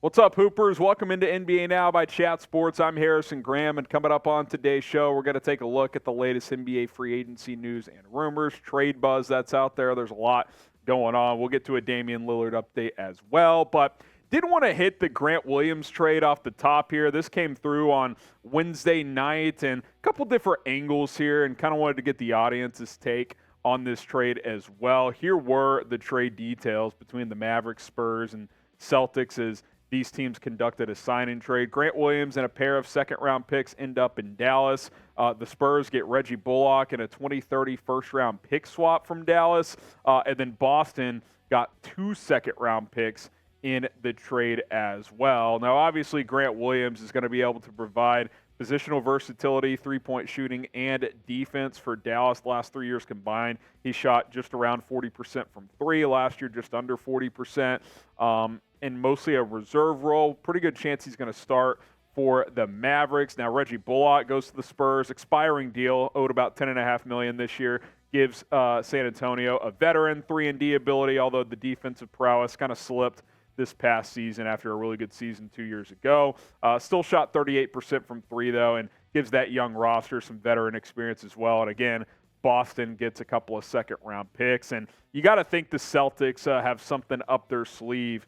What's up, Hoopers? Welcome into NBA Now by Chat Sports. I'm Harrison Graham, and coming up on today's show, we're going to take a look at the latest NBA free agency news and rumors, trade buzz that's out there. There's a lot going on. We'll get to a Damian Lillard update as well, but did want to hit the Grant Williams trade off the top here. This came through on Wednesday night, and a couple different angles here, and kind of wanted to get the audience's take on this trade as well. Here were the trade details between the Mavericks, Spurs, and Celtics as these teams conducted a sign-in trade. Grant Williams and a pair of second-round picks end up in Dallas. The Spurs get Reggie Bullock and a 2030 first-round pick swap from Dallas. And then Boston got 2 second-round picks in the trade as well. Now, obviously, Grant Williams is going to be able to provide positional versatility, three-point shooting, and defense for Dallas. The last 3 years combined, he shot just around 40% from three. Last year, just under 40%. And mostly a reserve role. Pretty good chance he's going to start for the Mavericks. Now, Reggie Bullock goes to the Spurs. Expiring deal, owed about $10.5 million this year. Gives San Antonio a veteran 3-and-D ability, although the defensive prowess kind of slipped this past season after a really good season 2 years ago. Still shot 38% from three, though, and gives that young roster some veteran experience as well. And again, Boston gets a couple of second-round picks. And you got to think the Celtics have something up their sleeve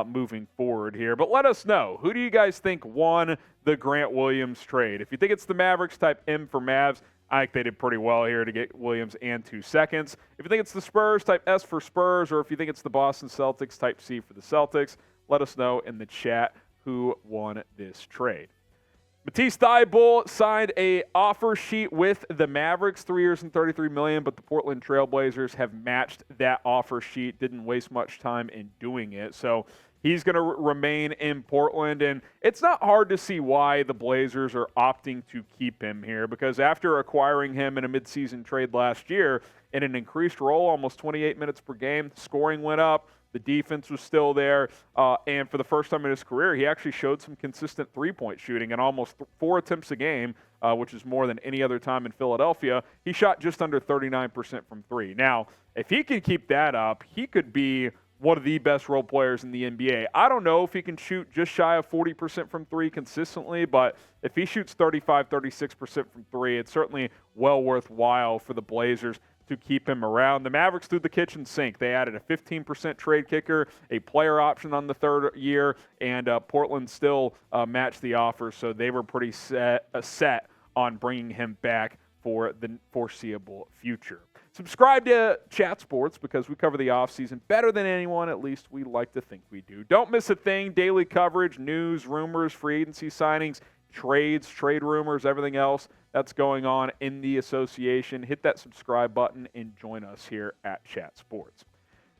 moving forward here. But let us know, who do you guys think won the Grant Williams trade? If you think it's the Mavericks, type M for Mavs. I think they did pretty well here to get Williams and 2 seconds. If you think it's the Spurs, type S for Spurs. Or if you think it's the Boston Celtics, type C for the Celtics. Let us know in the chat who won this trade. Matisse Thybulle signed a offer sheet with the Mavericks, 3 years and $33 million, but the Portland Trail Blazers have matched that offer sheet, didn't waste much time in doing it. So he's going to remain in Portland, and it's not hard to see why the Blazers are opting to keep him here, because after acquiring him in a midseason trade last year, in an increased role, almost 28 minutes per game, scoring went up, the defense was still there, and for the first time in his career, he actually showed some consistent three-point shooting and almost 4 attempts a game, which is more than any other time in Philadelphia. He shot just under 39% from three. Now, if he can keep that up, he could be one of the best role players in the NBA. I don't know if he can shoot just shy of 40% from three consistently, but if he shoots 35, 36% from three, it's certainly well worthwhile for the Blazers to keep him around. The Mavericks threw the kitchen sink. They added a 15% trade kicker, a player option on the third year, and Portland still matched the offer, so they were pretty set on bringing him back for the foreseeable future. Subscribe to Chat Sports because we cover the offseason better than anyone. At least we like to think we do. Don't miss a thing. Daily coverage, news, rumors, free agency signings, trades, trade rumors, everything else that's going on in the association. Hit that subscribe button and join us here at Chat Sports.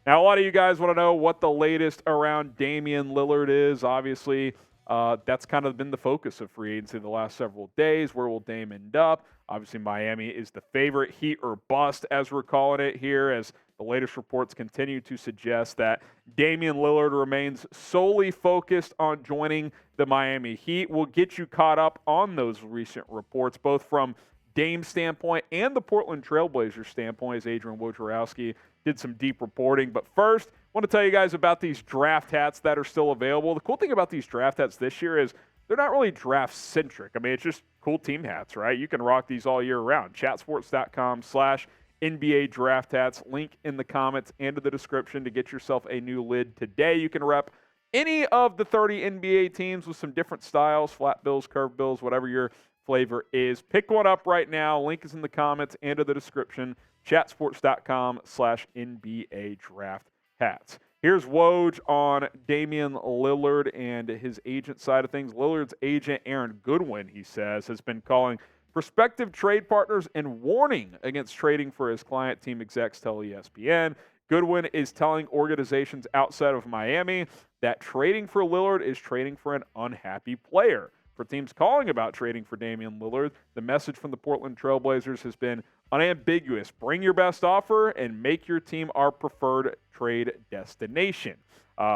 Now, a lot of you guys want to know what the latest around Damian Lillard is. Obviously, that's kind of been the focus of free agency the last several days. Where will Dame end up? Obviously, Miami is the favorite, heat or bust, as we're calling it here, as the latest reports continue to suggest that Damian Lillard remains solely focused on joining the Miami Heat. We'll get you caught up on those recent reports, both from Dame's standpoint and the Portland Trailblazers standpoint, as Adrian Wojnarowski did some deep reporting. But first, I want to tell you guys about these draft hats that are still available. The cool thing about these draft hats this year is they're not really draft-centric. I mean, it's just cool team hats, right? You can rock these all year round. Chatsports.com/NBA draft hats. Link in the comments and in the description to get yourself a new lid today. You can rep any of the 30 NBA teams with some different styles, flat bills, curved bills, whatever your flavor is. Pick one up right now. Link is in the comments and in the description. Chatsports.com/NBA draft hats. Here's Woj on Damian Lillard and his agent side of things. Lillard's agent, Aaron Goodwin, he says, has been calling prospective trade partners and warning against trading for his client. Team execs tell ESPN. Goodwin is telling organizations outside of Miami that trading for Lillard is trading for an unhappy player. For teams calling about trading for Damian Lillard, the message from the Portland Trailblazers has been unambiguous. Bring your best offer and make your team our preferred trade destination.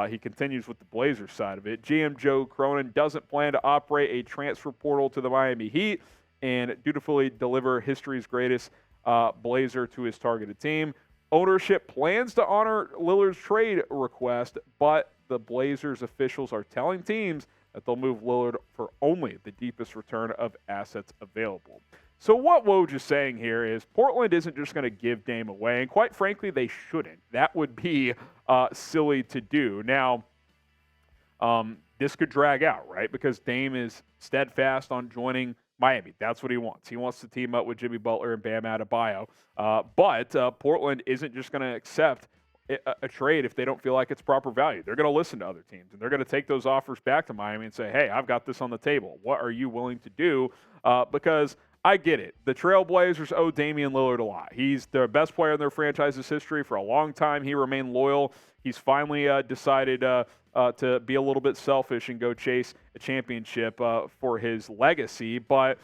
He continues with the Blazers side of it. GM Joe Cronin doesn't plan to operate a transfer portal to the Miami Heat and dutifully deliver history's greatest Blazer to his targeted team. Ownership plans to honor Lillard's trade request, but the Blazers officials are telling teams that they'll move Lillard for only the deepest return of assets available. So what Woj is saying here is Portland isn't just going to give Dame away, and quite frankly, they shouldn't. That would be silly to do. Now, this could drag out, right? Because Dame is steadfast on joining Miami. That's what he wants. He wants to team up with Jimmy Butler and Bam Adebayo. But Portland isn't just going to accept a trade if they don't feel like it's proper value. They're going to listen to other teams, and they're going to take those offers back to Miami and say, hey, I've got this on the table. What are you willing to do? Because I get it. The Trailblazers owe Damian Lillard a lot. He's the best player in their franchise's history. For a long time, he remained loyal. He's finally decided to be a little bit selfish and go chase a championship for his legacy. But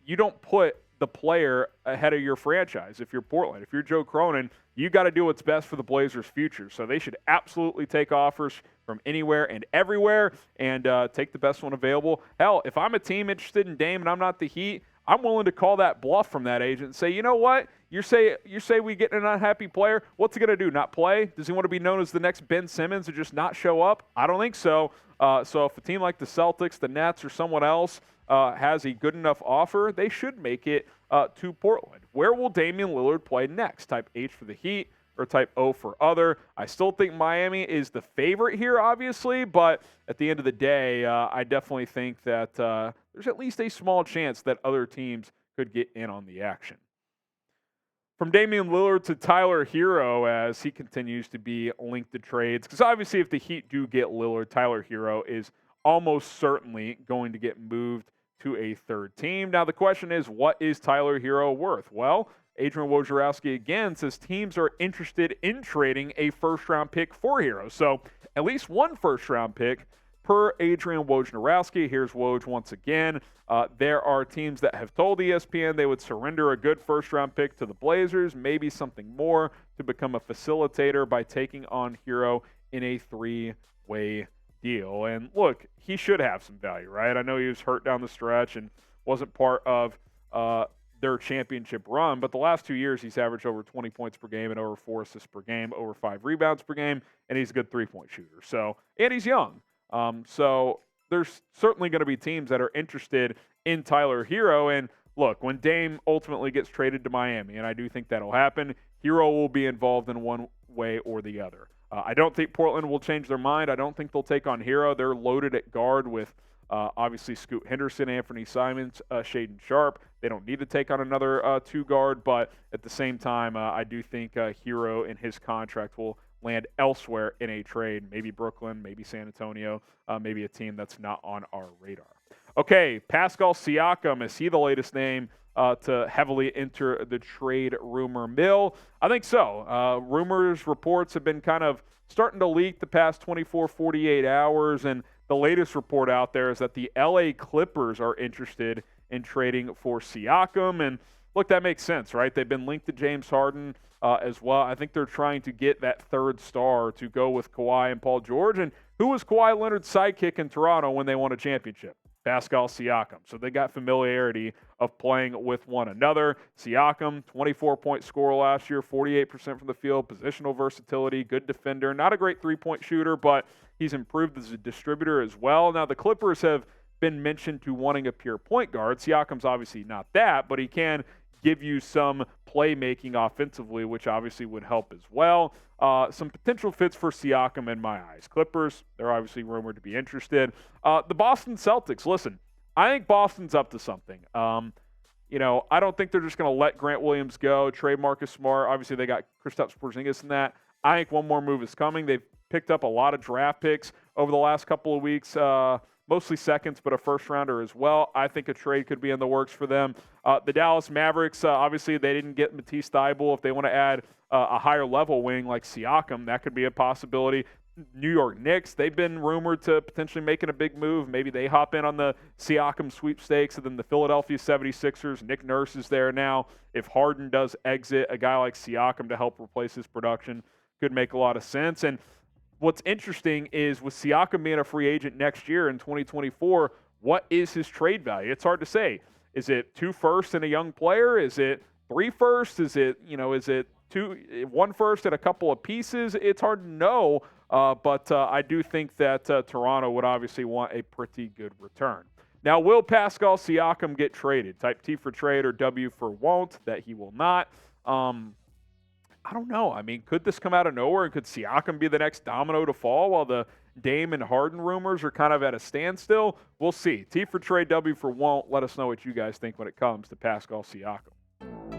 you don't put the player ahead of your franchise if you're Portland. If you're Joe Cronin, you got to do what's best for the Blazers' future. So they should absolutely take offers from anywhere and everywhere and take the best one available. Hell, if I'm a team interested in Dame and I'm not the Heat, I'm willing to call that bluff from that agent and say, you know what? You say we get an unhappy player. What's he going to do? Not play? Does he want to be known as the next Ben Simmons and just not show up? I don't think so. So if a team like the Celtics, the Nets, or someone else has a good enough offer, they should make it to Portland. Where will Damian Lillard play next? Type H for the Heat or type O for other. I still think Miami is the favorite here, obviously, but at the end of the day, I definitely think that there's at least a small chance that other teams could get in on the action. From Damian Lillard to Tyler Herro as he continues to be linked to trades, because obviously if the Heat do get Lillard, Tyler Herro is almost certainly going to get moved to a third team. Now the question is, what is Tyler Herro worth? Well, Adrian Wojnarowski again says teams are interested in trading a first-round pick for Herro. So at least one first-round pick per Adrian Wojnarowski. Here's Woj once again. There are teams that have told ESPN they would surrender a good first-round pick to the Blazers, maybe something more to become a facilitator by taking on Herro in a three-way deal. And look, he should have some value, right? I know he was hurt down the stretch and wasn't part of their championship run, but the last 2 years he's averaged over 20 points per game and over 4 assists per game, over 5 rebounds per game, and he's a good three-point shooter. So, and he's young. So there's certainly going to be teams that are interested in Tyler Herro. And look, when Dame ultimately gets traded to Miami, and I do think that'll happen, Herro will be involved in one way or the other. I don't think Portland will change their mind. I don't think they'll take on Herro. They're loaded at guard with obviously Scoot Henderson, Anthony Simons, Shaedon Sharpe. They don't need to take on another two-guard, but at the same time, I do think Herro and his contract will land elsewhere in a trade, maybe Brooklyn, maybe San Antonio, maybe a team that's not on our radar. Okay, Pascal Siakam, is he the latest name to heavily enter the trade rumor mill? I think so. Rumors, reports have been kind of starting to leak the past 24, 48 hours, and the latest report out there is that the LA Clippers are interested in trading for Siakam. And look, that makes sense, right? They've been linked to James Harden as well. I think they're trying to get that third star to go with Kawhi and Paul George. And who was Kawhi Leonard's sidekick in Toronto when they won a championship? Pascal Siakam. So they got familiarity of playing with one another. Siakam, 24-point scorer last year, 48% from the field, positional versatility, good defender, not a great three-point shooter, but he's improved as a distributor as well. Now, the Clippers have been mentioned to wanting a pure point guard. Siakam's obviously not that, but he can give you some playmaking offensively, which obviously would help as well. Some potential fits for Siakam in my eyes. Clippers, they're obviously rumored to be interested. The Boston Celtics, listen, I think Boston's up to something. I don't think they're just going to let Grant Williams go, trade Marcus Smart. Obviously, they got Kristaps Porzingis in that. I think one more move is coming. They've picked up a lot of draft picks over the last couple of weeks, mostly seconds, but a first-rounder as well. I think a trade could be in the works for them. The Dallas Mavericks, obviously, they didn't get Matisse Thybulle. If they want to add a higher-level wing like Siakam, that could be a possibility. New York Knicks, they've been rumored to potentially making a big move. Maybe they hop in on the Siakam sweepstakes. And then the Philadelphia 76ers, Nick Nurse is there now. If Harden does exit, a guy like Siakam to help replace his production could make a lot of sense. And what's interesting is with Siakam being a free agent next year in 2024, what is his trade value? It's hard to say. Is it 2 firsts and a young player? Is it 3 firsts? Is it 1 first and a couple of pieces? It's hard to know But I do think that Toronto would obviously want a pretty good return. Now, will Pascal Siakam get traded? Type T for trade or W for won't, that he will not. I don't know. I mean, could this come out of nowhere, and could Siakam be the next domino to fall while the Dame and Harden rumors are kind of at a standstill? We'll see. T for trade, W for won't. Let us know what you guys think when it comes to Pascal Siakam.